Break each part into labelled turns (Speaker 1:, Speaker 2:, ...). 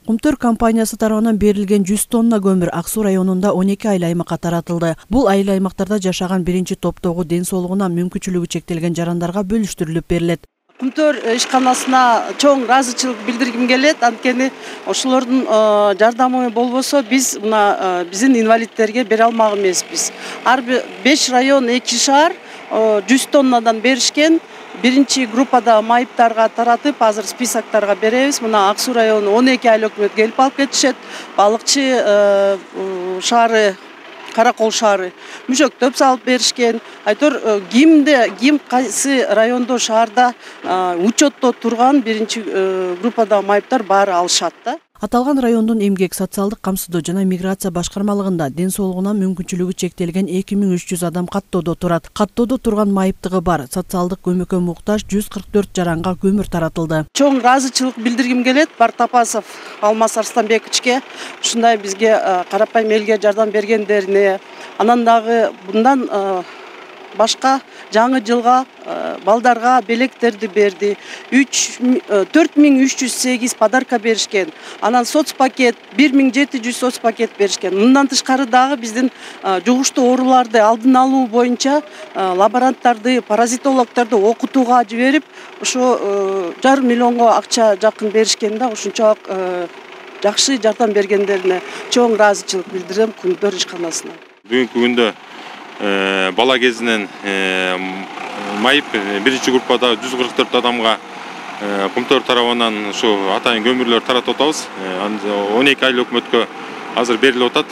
Speaker 1: Кумтөр компаниясы тарабынан берилген 100 тонна көмүр Ак Суу районунда 12 айыл аймакка таратылды. Бул айыл аймактарда жашаган биринчи топтогу ден соолугуна мүмкүнчүлүгү чектелген жарандарга бөлүштүрүлүп берилет.
Speaker 2: Кумтөр ишканасына чоң ыраазычылык билдиргим келет. Анткени ошолордун жардамы болбосо биз мына биздин инвалидтерге бере алмак эмеспиз. Ар 5 район 2 шаар 100 тоннадан беришкен. Биринчи группада майыптарга таратып, азыр списоктарга беребиз. Мына Ак Суу району 12 айыл өкмөт келип алып кетишет. Балыкчы шаары, Каракол шаары мүшөктөп салып беришкен. Айтор ким кайсы райондо шаарда учетто турган биринчи группада майыптар баары алышат да.
Speaker 1: Аталган райондун эмгек, социалдык камсыздоо жана миграция башкармалыгында ден соолугуна мүмкүнчүлүгү чектелген 2300 адам каттоодо турат. Каттоодо турган майыптыгы бар. Социалдык көмөккө муктаж 144 жаранга көмүр таратылды.
Speaker 2: Чоң ыраазычылык билдиргим келет Бартапасов Алмаз Арстанбековичке ушундай бизге карапайым элге жардам бергендерине, анан дагы bundan башка жаңы жылга балдарга белектерди берди. 4308 подарка беришкен. Анан соцпакет 1700 соцпакет беришкен. Мындан тышкары дагы биздин жугуштуу ооруларды алдын алуу боюнча лаборанттарды, паразитологдорду окутууга жиберип, ошо 1,5 миллионго акча жакын беришкен да, ушунчалык жакшы жардам бергендерине чоң ыраазычылык билдирем Кумтөр ишканасына.
Speaker 3: Бүгүнкү күндө бала кезинен майып биринчи группада 144 адамга Кумтөр тарабынан ушу атайын көмүрлөр таратып атабыз. 12 айыл өкмөткө азыр берилип атат.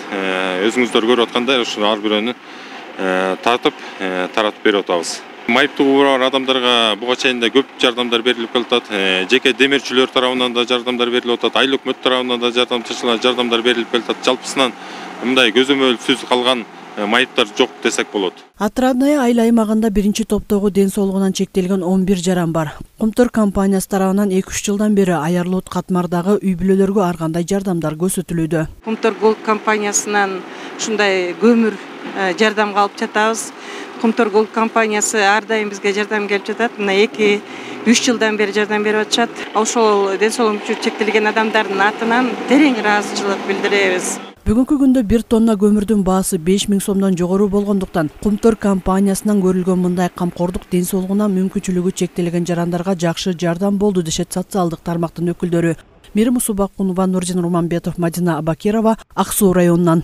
Speaker 3: Өзүңүздөр көрүп аткандай ушу ар бирөөнү таратып берип атабыз. Майыптыгы бар адамдарга буга чейин да көп жардамдар берилип келатат. Жеке демирчилер тарабынан да жардамдар берилип атат. Айыл өкмөт тарабынан да жардамдар берилип келатат. Жалпысынан мындай көзөмөлсүз калган майыптар жок десек болот.
Speaker 1: Отрадная айыл аймагында биринчи топтогу ден соолугунан чектелген 11 жаран бар. Кумтөр компаниясы тарабынан 2-3 жылдан бери Аярлоот Катмардагы үй бүлөлөргө ар кандай жардамдар көрсөтүлүүдө.
Speaker 4: Кумтөр Голд компаниясынан ушундай көмүр жардамга алып жатабыз. Кумтөр Голд компаниясы ар дайым бизге жардам келип жатат. Мына 2-3 жылдан бери жардам берип атышат. Ошол ден соолугу чектелген адамдардын атынан терең ыраазычылык билдиребиз.
Speaker 1: Бүгүнкү күндө 1 тонна көмүрдүн баасы 5000 сомдон жогору болгондуктан Кумтөр компаниясынан көрүлгөн мындай камкордук ден соолугуна мүмкүнчүлүгү чектелген жарандарга жакшы жардам болду дешет социалдык тармактын өкүлдөрү. Мирим Субакунова, Нуржин Руманбетов, Мадина Абакирова, Ак Суу районунан.